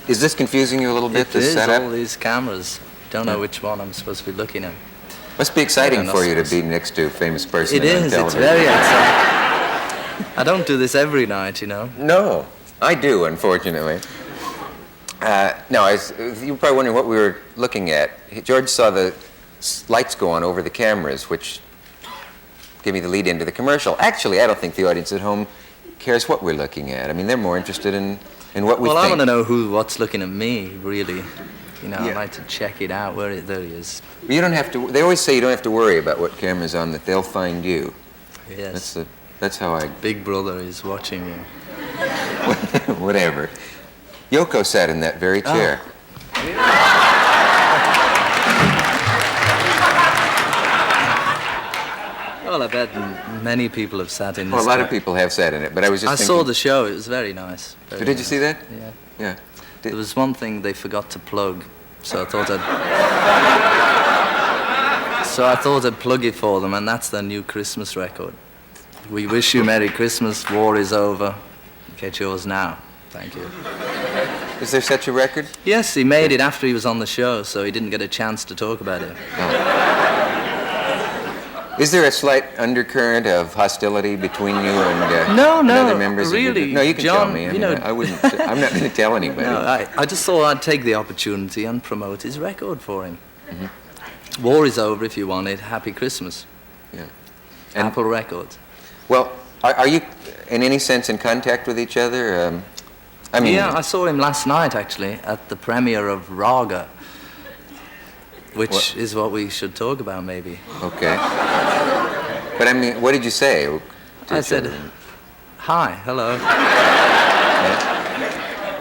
Is this confusing you a little bit, this setup? All these cameras. Don't know which one I'm supposed to be looking at. Must be exciting for you to be next to a famous person on television. It's very exciting. I don't do this every night, you know. No, I do, unfortunately. No, you were probably wondering what we were looking at. George saw the lights go on over the cameras, which gave me the lead into the commercial. Actually, I don't think the audience at home cares what we're looking at. I mean, they're more interested in what we think. Well, I want to know what's looking at me, really. You know, I'd like to check it out. There he is. You don't have to. They always say you don't have to worry about what camera's on; that they'll find you. Yes. That's how I. Big Brother is watching you. Whatever. Yoko sat in that very chair. Well, I bet many people have sat in this. Well, a lot of people have sat in it, but I was just thinking... I saw the show. It was very nice. Did you see that? Yeah. Yeah. There was one thing they forgot to plug, so I thought I'd plug it for them, and that's their new Christmas record. We wish you Merry Christmas, war is over. Get yours now. Thank you. Is there such a record? Yes, he made it after he was on the show, so he didn't get a chance to talk about it. Oh. Is there a slight undercurrent of hostility between you and other members really, of your... No, you can John, tell me. I wouldn't. I'm not going to tell anybody. No, I just thought I'd take the opportunity and promote his record for him. Mm-hmm. War is over if you want it. Happy Christmas. Yeah. And Apple Records. Well, are you in any sense in contact with each other? Yeah, I saw him last night, actually, at the premiere of Raga, which is what we should talk about, maybe. Okay. But I mean, what did you say? I said, hi, hello.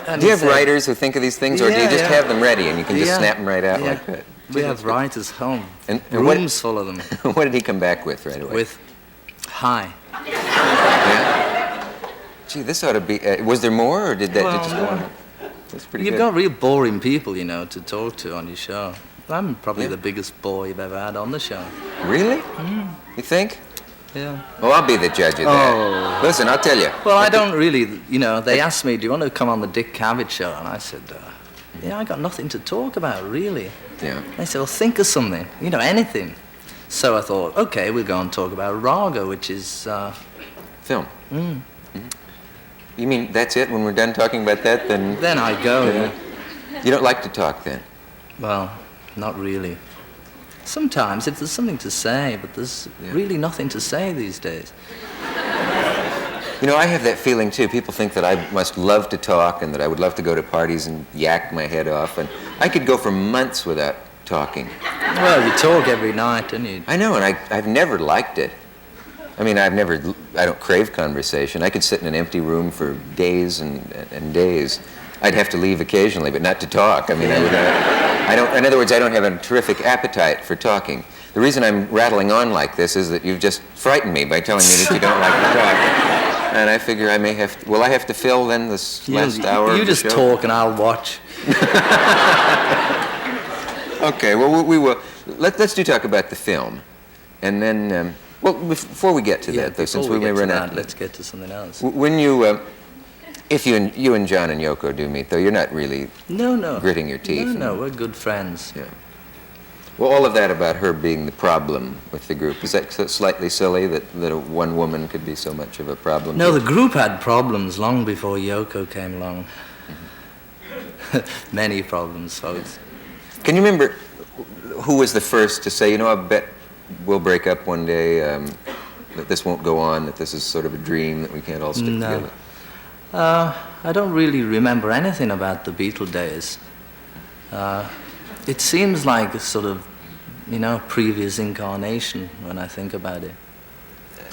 Yeah. Do you have writers who think of these things, or do you just have them ready and you can just snap them right out like that? We have writers home, and rooms full of them. What did he come back with right away? With, hi. Yeah? Gee, this ought to be... was there more, or did that just go on? That's pretty good. You've got real boring people, you know, to talk to on your show. I'm probably the biggest bore you've ever had on the show. Really? You think? Yeah. Well, I'll be the judge of that. Listen, I'll tell you. Well, I don't really, you know, they asked me, do you want to come on the Dick Cavett show? And I said, I got nothing to talk about, really. Yeah. They said, well, think of something, you know, anything. So I thought, okay, we'll go and talk about Raga, which is... film. You mean that's it? When we're done talking about that, then... Then I go. You don't like to talk, then? Well, not really. Sometimes, if there's something to say, but there's really nothing to say these days. You know, I have that feeling, too. People think that I must love to talk and that I would love to go to parties and yak my head off. And I could go for months without talking. Well, you talk every night, don't you? I know, and I've never liked it. I mean, I don't crave conversation. I could sit in an empty room for days and days. I'd have to leave occasionally, but not to talk. I mean, in other words, I don't have a terrific appetite for talking. The reason I'm rattling on like this is that you've just frightened me by telling me that you don't like to talk. And I figure I may have to, will I have to fill then this last hour You of the just show? talk and I'll watch. Okay, well, we will. Let's talk about the film. And then, well, before we get to that, though, since we may run out. Let's get to something else. When you, if you and John and Yoko do meet, though, you're not really gritting your teeth. No, we're good friends. Yeah. Well, all of that about her being the problem with the group, is that slightly silly that one woman could be so much of a problem? No, the group had problems long before Yoko came along. Mm-hmm. Many problems, folks. Can you remember who was the first to say, I bet we'll break up one day, that this won't go on, that this is sort of a dream, that we can't all stick together? I don't really remember anything about the Beatles days. It seems like a sort of, previous incarnation when I think about it.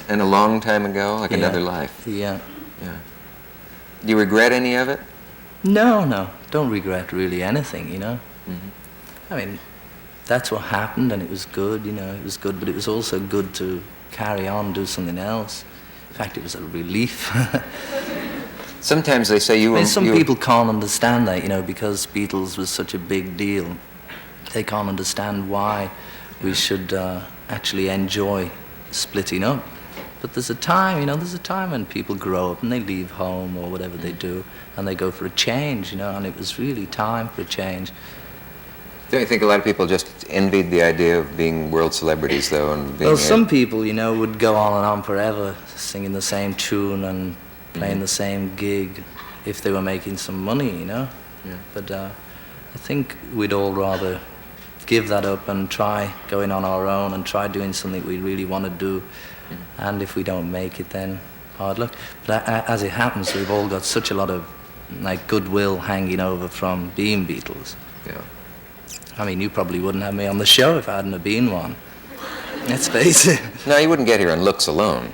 And a long time ago, like another life? Yeah. Do you regret any of it? No, don't regret really anything, Mm-hmm. I mean, that's what happened and it was good, it was good, but it was also good to carry on, do something else. In fact, it was a relief. Sometimes they say some people can't understand that, because Beatles was such a big deal. They can't understand why we should actually enjoy splitting up. But there's a time, there's a time when people grow up and they leave home or whatever they do, and they go for a change, and it was really time for a change. Don't you think a lot of people just envied the idea of being world celebrities, though? And being some people, would go on and on forever, singing the same tune and playing the same gig if they were making some money, Yeah. But I think we'd all rather give that up and try going on our own and try doing something we really want to do. And if we don't make it, then hard luck. But as it happens, we've all got such a lot of goodwill hanging over from being Beatles. Yeah. I mean, you probably wouldn't have me on the show if I hadn't have been one. Let's face it. No, you wouldn't get here on looks alone.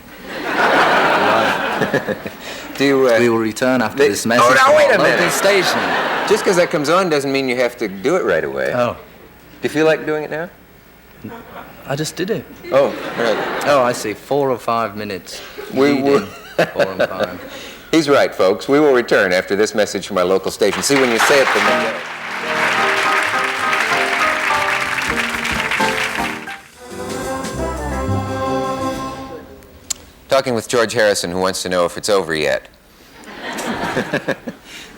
We will return after this message from wait a our local minute. station. Just because that comes on doesn't mean you have to do it right away. Oh, Do you feel like doing it now? I just did it. Oh, right. Oh, I see. 4 or 5 minutes. We will. 4 and 5. He's right, folks. We will return after this message from our local station. See, when you say it, then you know. Talking with George Harrison, who wants to know if it's over yet.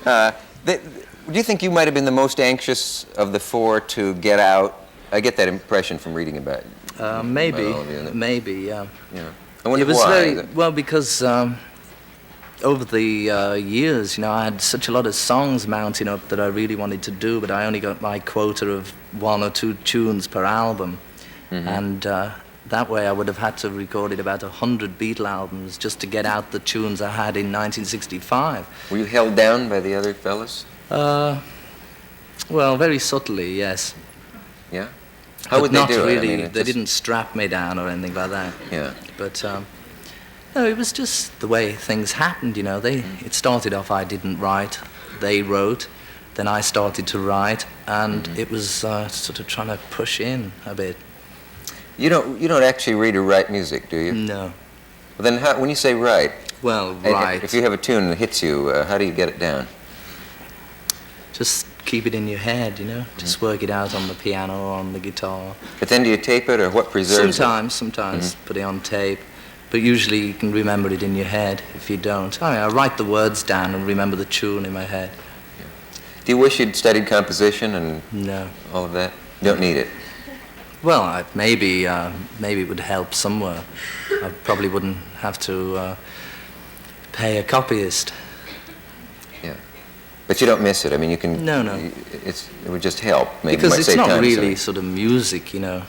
Do you think you might have been the most anxious of the four to get out? I get that impression from reading about it. Maybe, yeah. Yeah. I wonder It was why. well because over the years, I had such a lot of songs mounting up that I really wanted to do, but I only got my quota of 1 or 2 tunes per album, and that way I would have had to have recorded about 100 Beatle albums just to get out the tunes I had in 1965. Were you held down by the other fellas? Well, very subtly, yes. Yeah. How would not they do really, it? I mean, they didn't strap me down or anything like that. Yeah. But no, it was just the way things happened, It started off I didn't write, they wrote, then I started to write, and it was sort of trying to push in a bit. You don't actually read or write music, do you? No. Well, then when you say write, Well, right. if you have a tune that hits you, how do you get it down? Just keep it in your head, Just work it out on the piano or on the guitar. But then do you tape it, or what preserves Sometimes put it on tape, but usually you can remember it in your head if you don't. I write the words down and remember the tune in my head. Yeah. Do you wish you'd studied composition and No. all of that? You don't need it. Well, maybe it would help somewhere. I probably wouldn't have to pay a copyist. Yeah. But you don't miss it. I mean, you can... No. It would just help. Maybe Because might it's save not time, really so- sort of music, Yeah.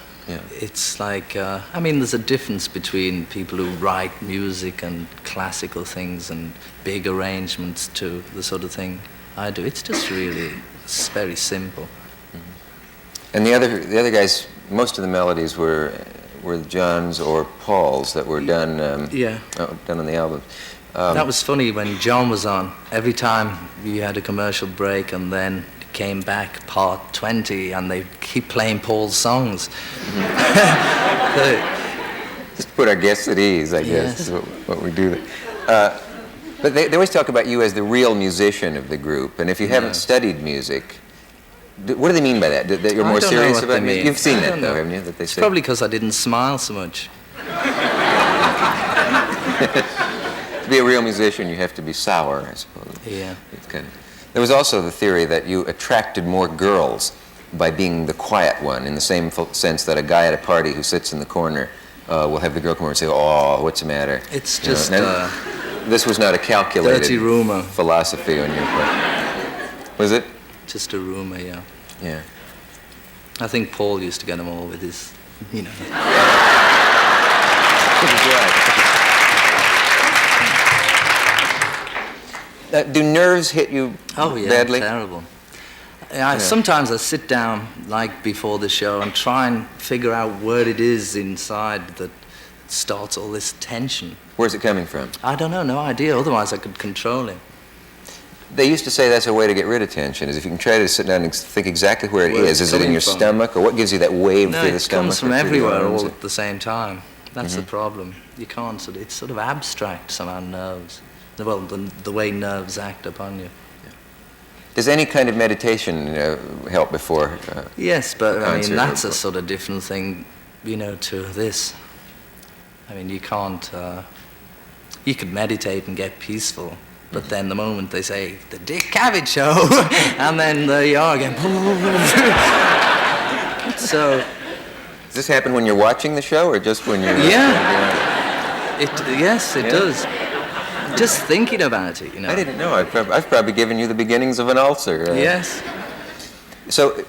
It's like, there's a difference between people who write music and classical things and big arrangements to the sort of thing I do. It's just really, it's very simple. And the other guys, most of the melodies were John's or Paul's that were done done on the album. That was funny when John was on. Every time you had a commercial break and then it came back part 20 and they keep playing Paul's songs. Just to put our guests at ease, I guess, Yes. is what we do. But they always talk about you as the real musician of the group, and if you haven't studied music, what do they mean by that? That you're I more don't know serious what about they music? mean. You've seen I that, don't though, know. haven't you? That they It's say. probably because I didn't smile so much. To be a real musician, you have to be sour, I suppose. Yeah. It's kind of... There was also the theory that you attracted more girls by being the quiet one, in the same sense that a guy at a party who sits in the corner will have the girl come over and say, "Oh, what's the matter?" It's You know, just now, this was not a calculated dirty rumor. philosophy on your part. Was it? Just a rumor, yeah. Yeah. I think Paul used to get them all with his, Do nerves hit you Oh, yeah, badly? terrible. Sometimes I sit down, like before the show, and try and figure out what it is inside that starts all this tension. Where's it coming from? I don't know, no idea. Otherwise I could control it. They used to say that's a way to get rid of tension, is if you can try to sit down and think exactly where it Where is. it's Is it in coming your from. stomach, or what gives you that wave No, through the it stomach? comes from or through the everywhere arms? all at the same time. That's the problem. You can't, it's sort of abstract, somehow, nerves. Well, the way nerves act upon you. Does any kind of meditation help before? Yes, but I concert mean, that's or- a sort of different thing, to this. I mean, you can't, you could meditate and get peaceful, but then the moment they say, the Dick Cavett Show, and then there you are again. So... Does this happen when you're watching the show, or just when you're... Yeah. Yes, it does. Just thinking about it, you know. I didn't know. I've probably given you the beginnings of an ulcer. Yes. So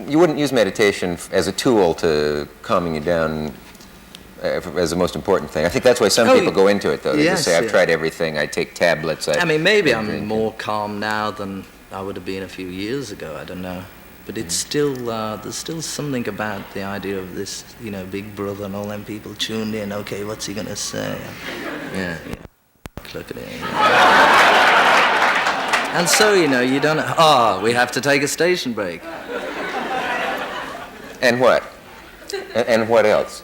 you wouldn't use meditation as a tool to calming you down as the most important thing. I think that's why some people go into it, though. They just say, I've tried everything. I take tablets. I mean, maybe I'm more calm now than I would have been a few years ago. I don't know. But it's still, there's still something about the idea of this, you know, Big Brother and all them people tuned in. Okay, what's he going to say? Yeah. Look at it. And so, you know, you don't... we have to take a station break. And what? And what else?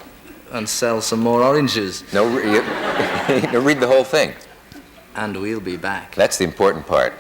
And sell some more oranges. No, read the whole thing. And we'll be back. That's the important part.